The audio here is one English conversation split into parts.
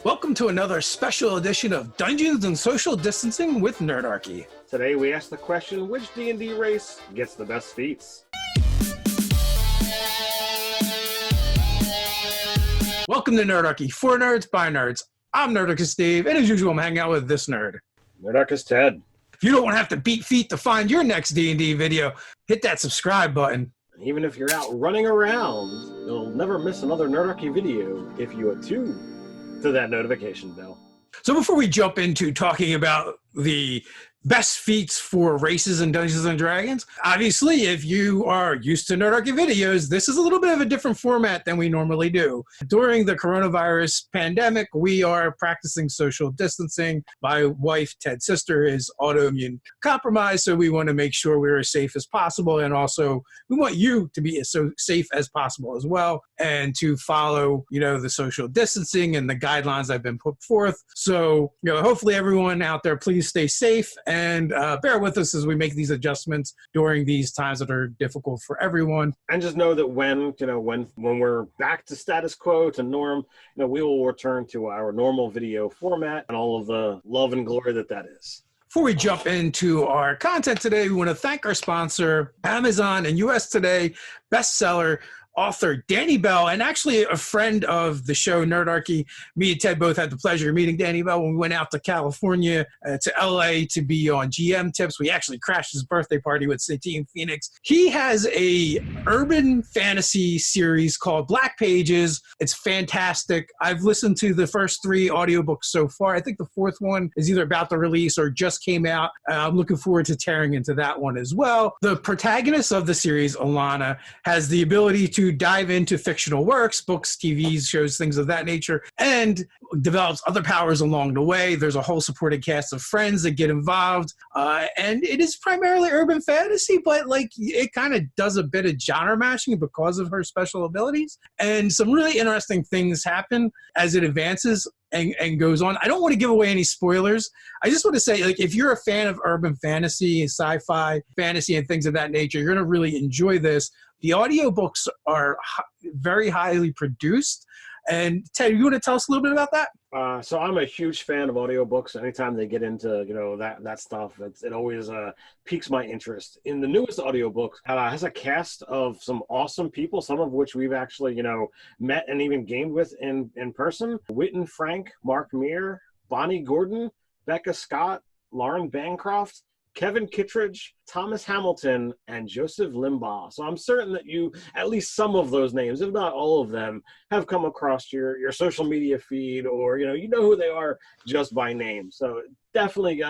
Welcome to another special edition of Dungeons and Social Distancing with Nerdarchy. Today we ask the question, which D&D race gets the best feats? Welcome to Nerdarchy, for nerds, by nerds. I'm Nerdarchy Steve, and as usual, I'm hanging out with this nerd. Nerdarchy Ted. If you don't want to have to beat feet to find your next D&D video, hit that subscribe button. Even if you're out running around, you'll never miss another Nerdarchy video if you attune to that notification bell. So before we jump into talking about the best feats for races in Dungeons & Dragons, obviously, if you are used to Nerdarchy videos, this is a little bit of a different format than we normally do. During the coronavirus pandemic, we are practicing social distancing. My wife, Ted's sister, is autoimmune compromised, so we want to make sure we're as safe as possible, and also we want you to be as so safe as possible as well, and to follow, the social distancing and the guidelines that have been put forth. So, hopefully everyone out there, please stay safe and bear with us as we make these adjustments during these times that are difficult for everyone. And just know that when we're back to status quo, to norm, we will return to our normal video format and all of the love and glory that is. Before we jump into our content today, we want to thank our sponsor, Amazon and US Today bestseller author Danny Bell, and actually a friend of the show Nerdarchy. Me and Ted both had the pleasure of meeting Danny Bell when we went out to California, to LA to be on GM Tips. We actually crashed his birthday party with Satine Phoenix. He has a urban fantasy series called Black Pages. It's fantastic. I've listened to the first 3 audiobooks so far. I think the 4th one is either about to release or just came out. I'm looking forward to tearing into that one as well. The protagonist of the series, Alana, has the ability to dive into fictional works, books, TVs, shows, things of that nature, and develops other powers along the way. There's a whole supporting cast of friends that get involved, and it is primarily urban fantasy, but it kind of does a bit of genre mashing because of her special abilities, and some really interesting things happen as it advances and goes on. I don't want to give away any spoilers. I just want to say, if you're a fan of urban fantasy and sci-fi fantasy and things of that nature, you're going to really enjoy this. The audiobooks are very highly produced. And Ted, you want to tell us a little bit about that? So I'm a huge fan of audiobooks. Anytime they get into, that stuff, it always piques my interest. In the newest audiobook, has a cast of some awesome people, some of which we've actually, met and even gamed with in person. Witten Frank, Mark Meir, Bonnie Gordon, Becca Scott, Lauren Bancroft, Kevin Kittredge, Thomas Hamilton, and Joseph Limbaugh. So I'm certain that you, at least some of those names, if not all of them, have come across your social media feed, or you know who they are just by name. So definitely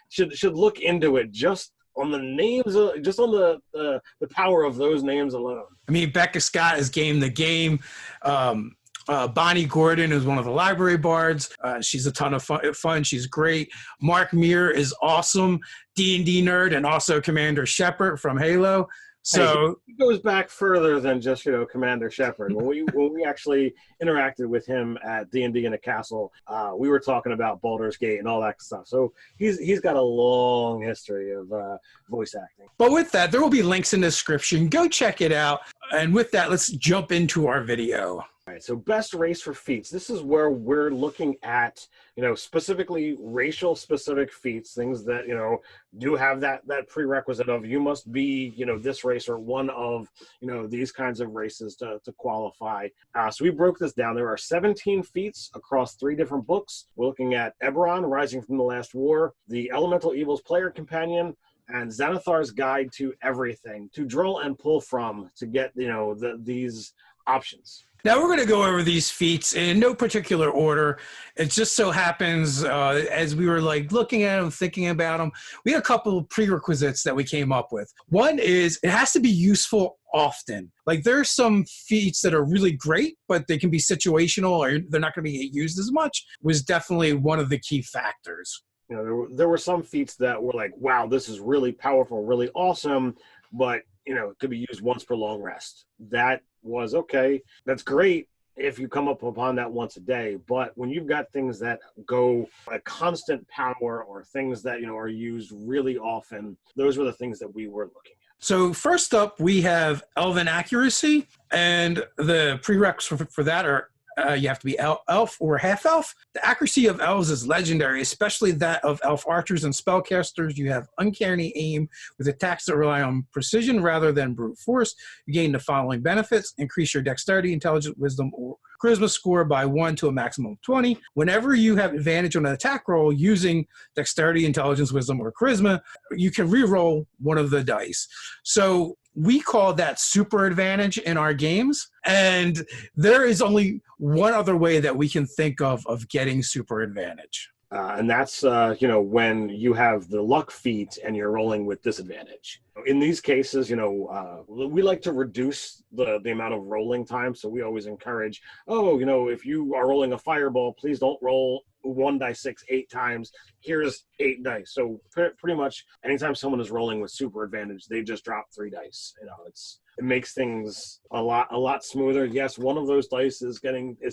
should look into it just on the names, just on the power of those names alone. I mean, Becca Scott is Game the Game. Bonnie Gordon is one of the library bards. She's a ton of fun. She's great. Mark Meir is awesome. D&D nerd and also Commander Shepard from Halo. So he goes back further than just Commander Shepard. When we actually interacted with him at D&D in a castle, we were talking about Baldur's Gate and all that stuff. So he's got a long history of voice acting. But with that, there will be links in the description. Go check it out. And with that, let's jump into our video. All right, so best race for feats. This is where we're looking at, specifically racial specific feats, things that, do have that prerequisite of you must be, this race or one of, these kinds of races to qualify. So we broke this down. There are 17 feats across 3 different books. We're looking at Eberron, Rising from the Last War, the Elemental Evils Player Companion, and Xanathar's Guide to Everything, to drill and pull from to get, these options. Now, we're going to go over these feats in no particular order. It just so happens, as we were looking at them, thinking about them, we had a couple of prerequisites that we came up with. One is it has to be useful often. There's some feats that are really great, but they can be situational or they're not going to be used as much, was definitely one of the key factors. There were some feats that were wow, this is really powerful, really awesome, but, it could be used once per long rest. That was okay. That's great if you come up upon that once a day. But when you've got things that go a constant power or things that, are used really often, those were the things that we were looking at. So first up, we have Elven Accuracy, and the prerequisites for that are You have to be elf or half elf. The accuracy of elves is legendary, especially that of elf archers and spellcasters. You have uncanny aim with attacks that rely on precision rather than brute force. You gain the following benefits: increase your dexterity, intelligence, wisdom, or charisma score by 1 to a maximum of 20. Whenever you have advantage on an attack roll using dexterity, intelligence, wisdom, or charisma, you can re-roll one of the dice. So we call that super advantage in our games. And there is only one other way that we can think of getting super advantage. And that's, when you have the luck feat and you're rolling with disadvantage. In these cases, we like to reduce the amount of rolling time. So we always encourage, if you are rolling a fireball, please don't roll 1d6 8 times. Here's 8 dice. So pretty much anytime someone is rolling with super advantage, they just drop 3 dice. It makes things a lot smoother. Yes, one of those dice is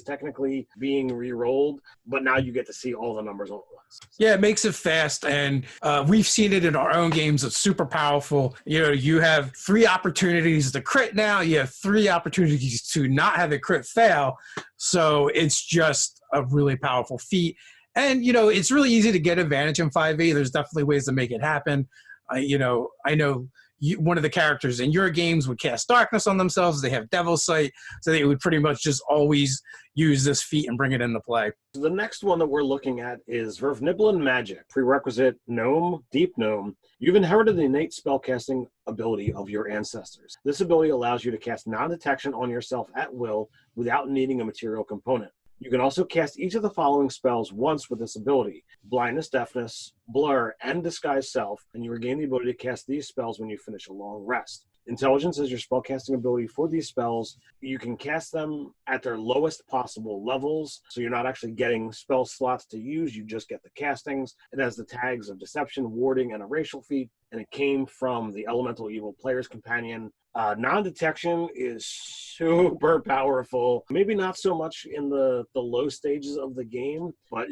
technically being re-rolled, but now you get to see all the numbers all at once. Yeah, it makes it fast, and we've seen it in our own games. It's super powerful. You have 3 opportunities to crit now. You have 3 opportunities to not have a crit fail. So it's just a really powerful feat. And, it's really easy to get advantage in 5e. There's definitely ways to make it happen. I know one of the characters in your games would cast darkness on themselves. They have Devil's Sight, so they would pretty much just always use this feat and bring it into play. So the next one that we're looking at is Vervniblin Magic. Prerequisite Gnome, Deep Gnome. You've inherited the innate spellcasting ability of your ancestors. This ability allows you to cast non-detection on yourself at will without needing a material component. You can also cast each of the following spells once with this ability: Blindness, Deafness, Blur, and Disguise Self, and you regain the ability to cast these spells when you finish a long rest. Intelligence is your spellcasting ability for these spells. You can cast them at their lowest possible levels, so you're not actually getting spell slots to use, you just get the castings. It has the tags of Deception, Warding, and a racial feat, and it came from the Elemental Evil Player's Companion. Non-detection is super powerful. Maybe not so much in the low stages of the game, but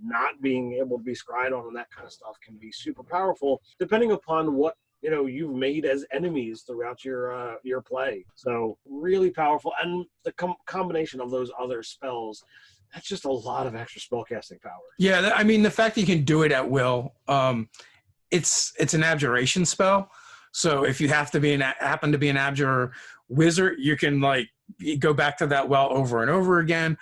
not being able to be scryed on and that kind of stuff can be super powerful, depending upon what you've made as enemies throughout your play. So really powerful, and the combination of those other spells, that's just a lot of extra spellcasting power. Yeah, I mean, the fact that you can do it at will, it's an abjuration spell. So if you happen to be an abjure wizard, you can go back to that well over and over again.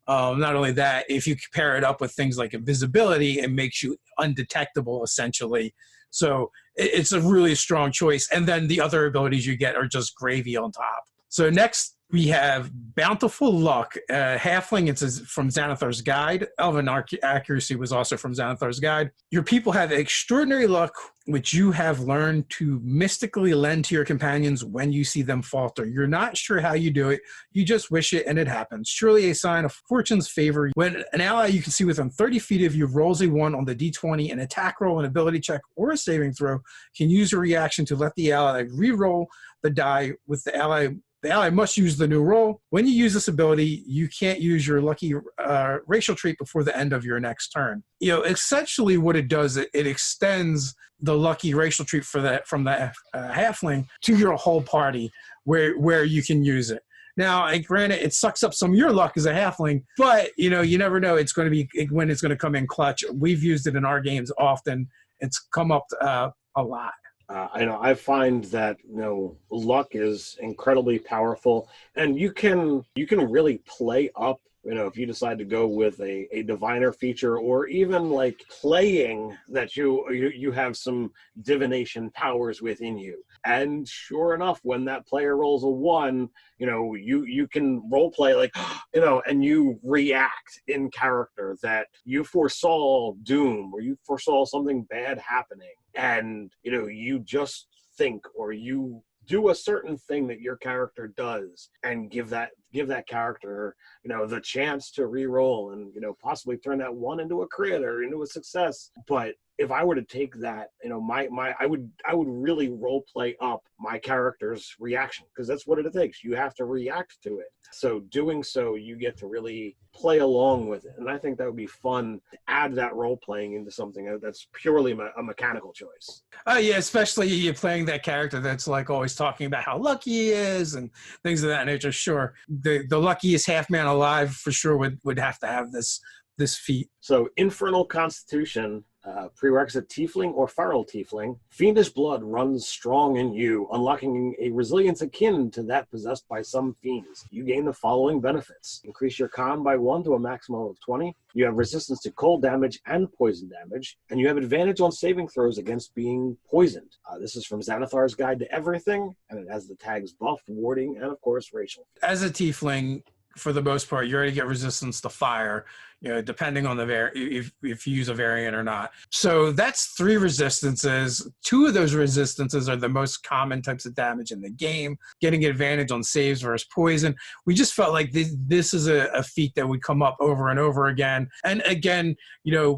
Not only that, if you pair it up with things like invisibility, it makes you undetectable essentially. So it's a really strong choice. And then the other abilities you get are just gravy on top. So next we have Bountiful Luck, Halfling. It's from Xanathar's Guide. Elven Accuracy was also from Xanathar's Guide. Your people have extraordinary luck, which you have learned to mystically lend to your companions when you see them falter. You're not sure how you do it. You just wish it, and it happens. Surely a sign of fortune's favor. When an ally you can see within 30 feet of you rolls a 1 on the d20, an attack roll, an ability check, or a saving throw, can use your reaction to let the ally re-roll the die with the ally. The ally must use the new roll. When you use this ability, you can't use your lucky racial trait before the end of your next turn. Essentially what it does, it extends the lucky racial trait from the halfling to your whole party where you can use it. Now, granted, it sucks up some of your luck as a halfling, but you never know it's going to be when it's going to come in clutch. We've used it in our games often. It's come up a lot. I find that luck is incredibly powerful, and you can really play up. If you decide to go with a diviner feature, or even playing that you have some divination powers within you. And sure enough, when that player rolls a 1, you can role play and you react in character that you foresaw doom or you foresaw something bad happening, and you just think, or you do a certain thing that your character does and give that character the chance to re-roll and possibly turn that 1 into a crit or into a success. But if I were to take that, I would really role play up my character's reaction, because that's what it takes. You have to react to it. So doing so, you get to really play along with it. And I think that would be fun to add that role playing into something that's purely a mechanical choice. Yeah, especially you're playing that character that's always talking about how lucky he is and things of that nature. Sure, the luckiest half man alive for sure would have to have this feat. So Infernal Constitution, prerequisite Tiefling or Feral Tiefling. Fiendish blood runs strong in you, unlocking a resilience akin to that possessed by some fiends. You gain the following benefits. Increase your con by 1 to a maximum of 20. You have resistance to cold damage and poison damage, and you have advantage on saving throws against being poisoned. This is from Xanathar's Guide to Everything, and it has the tags buff, warding, and of course racial. As a tiefling, for the most part, you already get resistance to fire, depending on the if you use a variant or not. So that's 3 resistances. 2 of those resistances are the most common types of damage in the game, getting advantage on saves versus poison. We just felt like this is a feat that would come up over and over again. And again,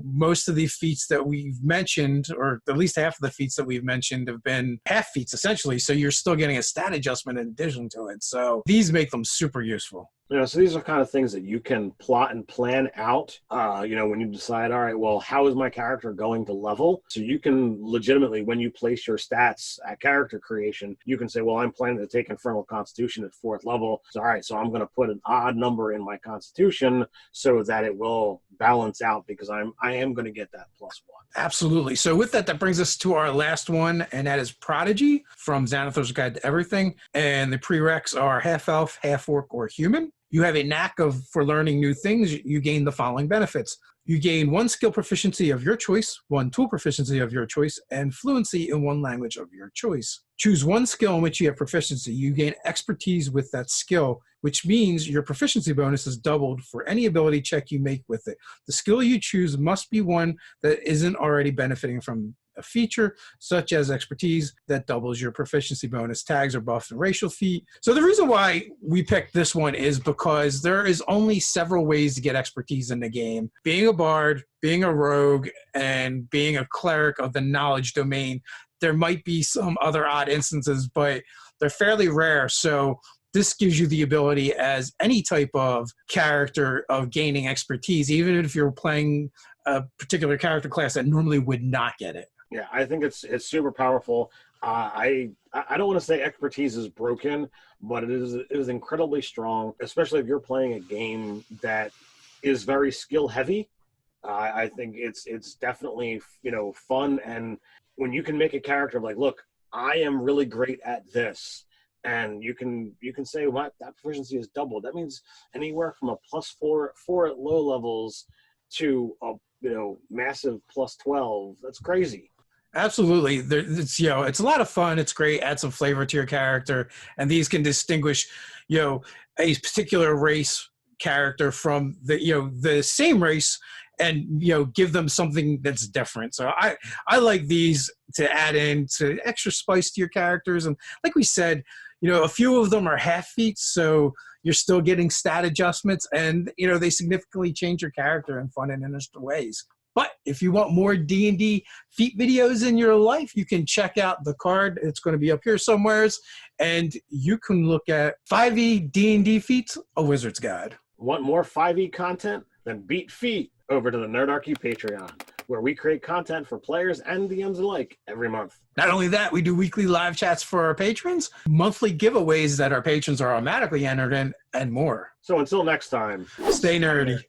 most of the feats that we've mentioned, or at least half of the feats that we've mentioned, have been half feats essentially. So you're still getting a stat adjustment in addition to it. So these make them super useful. So these are kind of things that you can plot and plan out, when you decide, all right, well, how is my character going to level? So you can legitimately, when you place your stats at character creation, you can say, well, I'm planning to take Infernal Constitution at 4th level. So, all right, so I'm going to put an odd number in my Constitution so that it will balance out because I am going to get that +1. Absolutely. So with that brings us to our last one, and that is Prodigy from Xanathar's Guide to Everything. And the prereqs are half elf, half orc, or human. You have a knack for learning new things. You gain the following benefits. You gain 1 skill proficiency of your choice, 1 tool proficiency of your choice, and fluency in 1 language of your choice. Choose 1 skill in which you have proficiency. You gain expertise with that skill, which means your proficiency bonus is doubled for any ability check you make with it. The skill you choose must be one that isn't already benefiting from a feature such as expertise that doubles your proficiency bonus. Tags are buffed and racial feat. So the reason why we picked this one is because there is only several ways to get expertise in the game. Being a bard, being a rogue, and being a cleric of the knowledge domain. There might be some other odd instances, but they're fairly rare. So this gives you the ability as any type of character of gaining expertise, even if you're playing a particular character class that normally would not get it. Yeah, I think it's super powerful. I don't want to say expertise is broken, but it is incredibly strong, especially if you're playing a game that is very skill heavy. I think it's definitely fun, and when you can make a character like, look, I am really great at this, and you can say what that proficiency is doubled. That means anywhere from a +4 at low levels to a massive +12. That's crazy. Absolutely. It's a lot of fun. It's great. Add some flavor to your character. And these can distinguish, a particular race character from the same race and, give them something that's different. So I like these to add in to extra spice to your characters. And like we said, a few of them are half feats. So you're still getting stat adjustments and, they significantly change your character in fun and interesting ways. But if you want more D&D feat videos in your life, you can check out the card. It's going to be up here somewhere. And you can look at 5e D&D feats, a wizard's guide. Want more 5e content? Then beat feet over to the Nerdarchy Patreon, where we create content for players and DMs alike every month. Not only that, we do weekly live chats for our patrons, monthly giveaways that our patrons are automatically entered in, and more. So until next time, stay nerdy.